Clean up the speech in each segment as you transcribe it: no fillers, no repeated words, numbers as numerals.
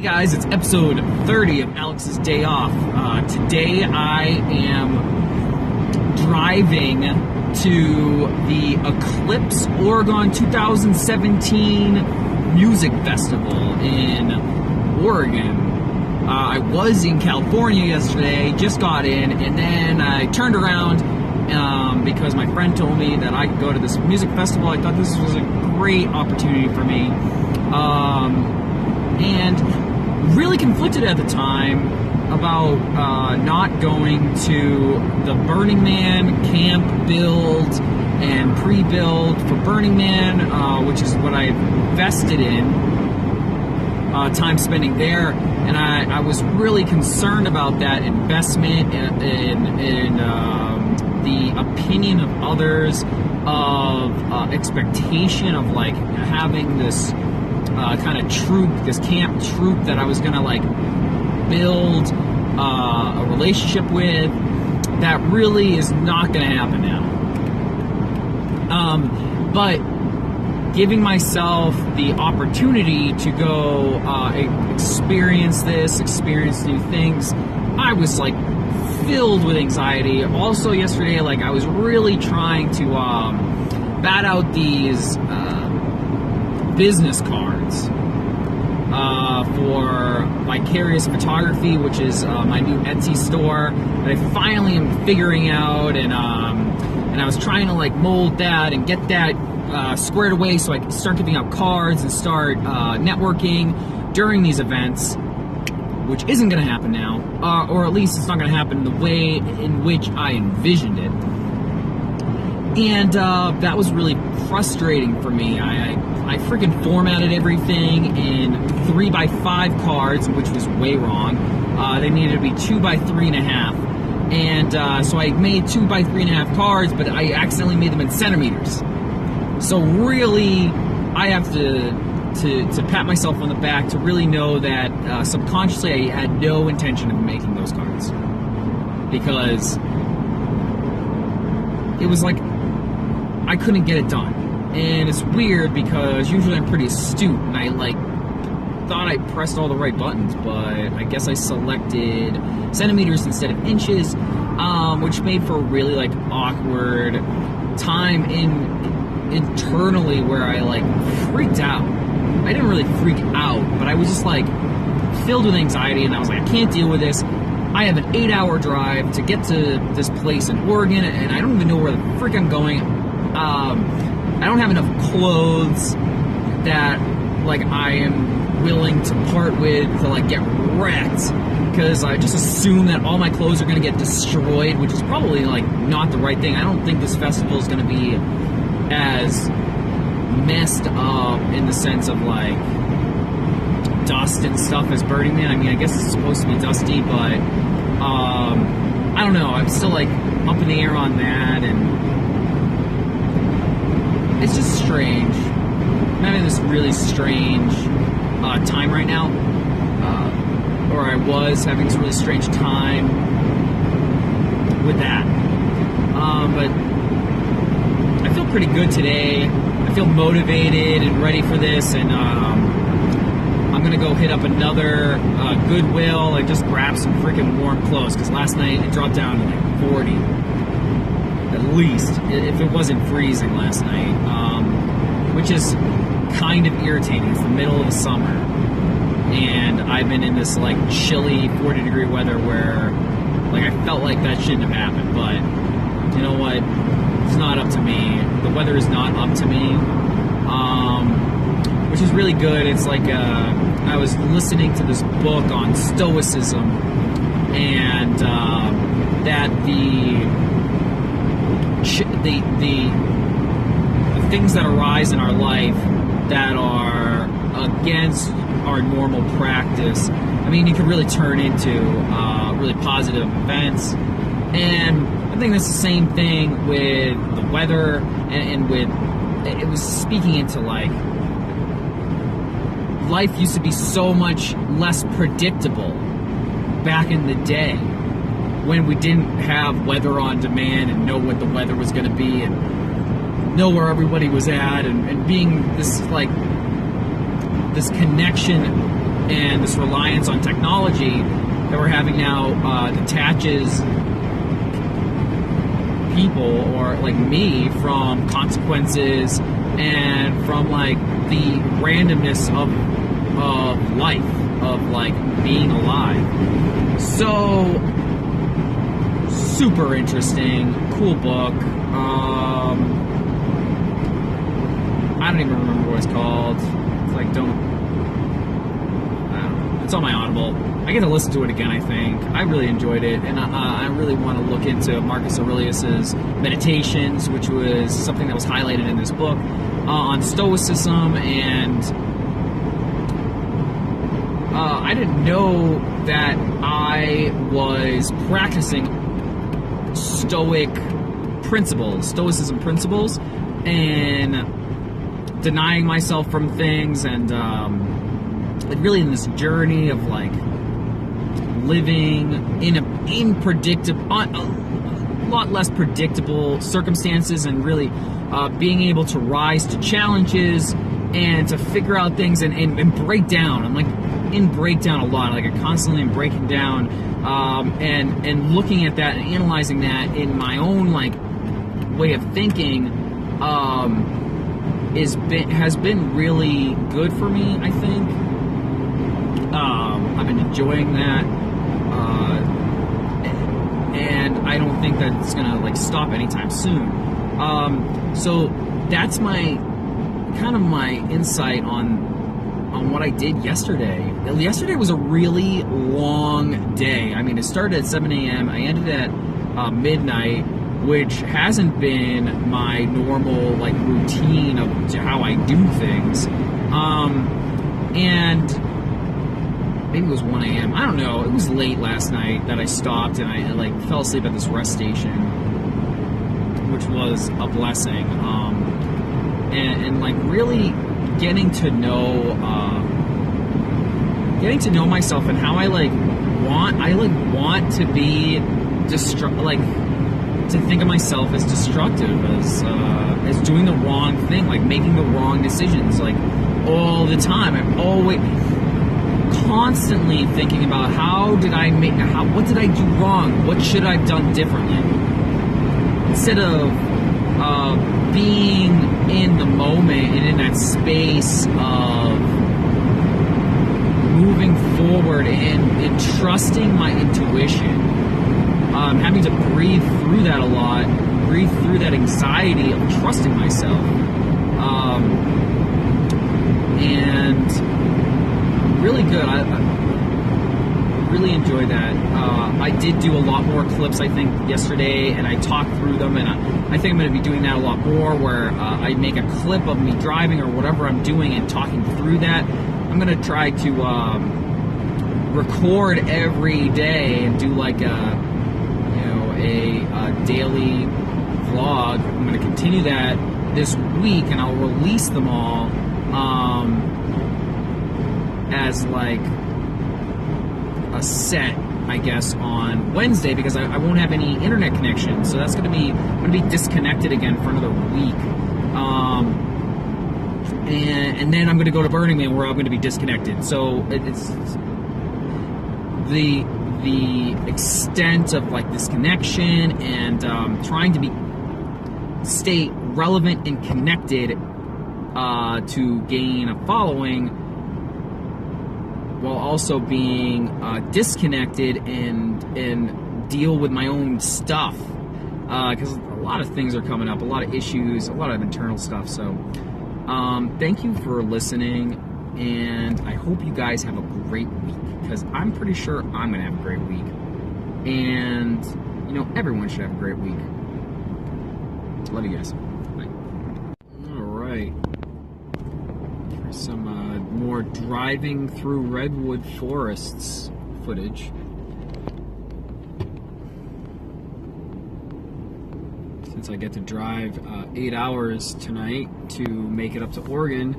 Hey guys, it's episode 30 of Alex's Day Off. Today I am driving to the Eclipse, Oregon 2017 Music Festival in Oregon. I was in California yesterday, just got in, and then I turned around because my friend told me that I could go to this music festival. I thought this was a great opportunity for me. And really conflicted at the time about not going to the Burning Man camp build and pre-build for Burning Man, which is what I invested in, time spending there. And I was really concerned about that investment in the opinion of others, of expectation of like having this kind of troop, this camp troop that I was gonna like build a relationship with. That really is not gonna happen now. But giving myself the opportunity to go experience new things, I was like filled with anxiety. Also yesterday, like I was really trying to bat out these business cards for Vicarious Photography, which is my new Etsy store that I finally am figuring out, and I was trying to like mold that and get that squared away so I can start giving out cards and start networking during these events, which isn't going to happen now, or at least it's not going to happen the way in which I envisioned it. And that was really frustrating for me. I freaking formatted everything in 3x5 cards, which was way wrong. They needed to be 2x3.5. And so I made 2x3.5 cards, but I accidentally made them in centimeters. So really, I have to pat myself on the back to really know that subconsciously I had no intention of making those cards. Because it was like I couldn't get it done. And it's weird because usually I'm pretty astute and I like thought I pressed all the right buttons, but I guess I selected centimeters instead of inches, which made for a really like awkward time internally where I like freaked out. I didn't really freak out, but I was just like filled with anxiety, and I was like, I can't deal with this. I have an 8-hour drive to get to this place in Oregon, and I don't even know where the frick I'm going. I don't have enough clothes that like I am willing to part with to like get wrecked, because I just assume that all my clothes are going to get destroyed, which is probably like not the right thing. I don't think this festival is going to be as messed up in the sense of like dust and stuff as Burning Man. I mean, I guess it's supposed to be dusty, but I don't know. I'm still like up in the air on that, and it's just strange. I'm having this really strange time right now, or I was having this really strange time with that. But I feel pretty good today. I feel motivated and ready for this, and I'm gonna go hit up another Goodwill and just grab some freaking warm clothes, because last night it dropped down to like 40 at least, if it wasn't freezing last night, which is kind of irritating. It's the middle of the summer, and I've been in this like chilly 40-degree weather where like I felt like that shouldn't have happened, but you know what? It's not up to me. The weather is not up to me, which is really good. It's like I was listening to this book on Stoicism, and that the things that arise in our life that are against our normal practice, I mean, you can really turn into really positive events. And I think that's the same thing with the weather, and with, it was speaking into like, life used to be so much less predictable back in the day when we didn't have weather on demand and know what the weather was going to be and know where everybody was at, and being this like this connection and this reliance on technology that we're having now detaches people, or like me, from consequences and from like the randomness of life, of like being alive. So super interesting, cool book. I don't even remember what it's called. It's like, I don't know. It's on my Audible. I get to listen to it again, I think. I really enjoyed it, and I really want to look into Marcus Aurelius's Meditations, which was something that was highlighted in this book, on Stoicism, and I didn't know that I was practicing Stoicism principles, and denying myself from things, and like really in this journey of like living in a lot less predictable circumstances, and really being able to rise to challenges and to figure out things and break down. I'm like in breakdown a lot. Like I constantly am breaking down, and looking at that and analyzing that in my own like way of thinking has been really good for me, I think. I've been enjoying that, and I don't think that it's gonna like stop anytime soon. So that's my insight on what I did yesterday. Yesterday was a really long day. I mean, it started at 7 a.m. I ended at midnight, which hasn't been my normal like routine of how I do things. And maybe it was 1 a.m. I don't know. It was late last night that I stopped, and I like fell asleep at this rest station, which was a blessing. And like really getting to know myself, and how I want to be to think of myself as destructive, as doing the wrong thing, like making the wrong decisions, like all the time. I'm always constantly thinking about what did I do wrong? What should I have done differently? Instead of being in the moment and in that space of moving forward and trusting my intuition. Having to breathe through that a lot, breathe through that anxiety of trusting myself. And really good. I really enjoyed that. I did do a lot more clips, I think, yesterday, and I talked through them, and I think I'm going to be doing that a lot more, where I make a clip of me driving or whatever I'm doing and talking through that. I'm going to try to record every day and do like a daily vlog. I'm going to continue that this week, and I'll release them all as like a set, I guess, on Wednesday, because I won't have any internet connection, so that's I'm going to be disconnected again for another week. And then I'm going to go to Burning Man, where I'm going to be disconnected. So it's the extent of like this connection, and trying to stay relevant and connected to gain a following, while also being disconnected and deal with my own stuff, because a lot of things are coming up, a lot of issues, a lot of internal stuff. So thank you for listening, and I hope you guys have a great week, because I'm pretty sure I'm gonna have a great week, and everyone should have a great week. Love you guys. Bye. All right, here's some more driving through redwood forests footage. Since I get to drive 8 hours tonight to make it up to Oregon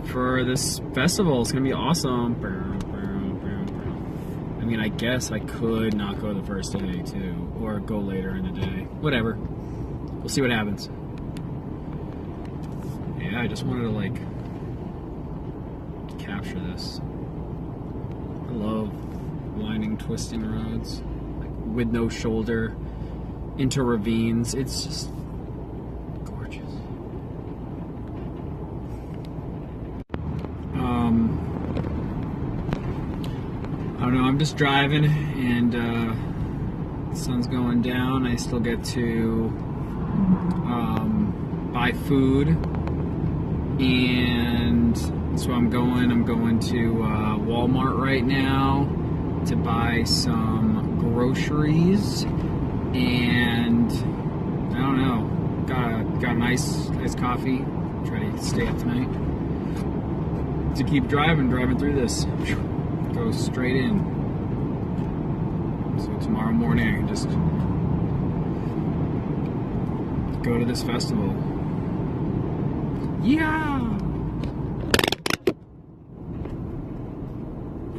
for this festival. It's gonna be awesome. I mean, I guess I could not go the first day too, or go later in the day. Whatever. We'll see what happens. Yeah, I just wanted to like capture this. twisting roads, like with no shoulder, into ravines. It's just gorgeous. I don't know, I'm just driving and the sun's going down. I still get to buy food, and so I'm going to Walmart right now to buy some groceries, and I don't know, got a nice coffee. Try to stay up tonight to keep driving through this. Go straight in. So tomorrow morning I can just go to this festival. Yeah.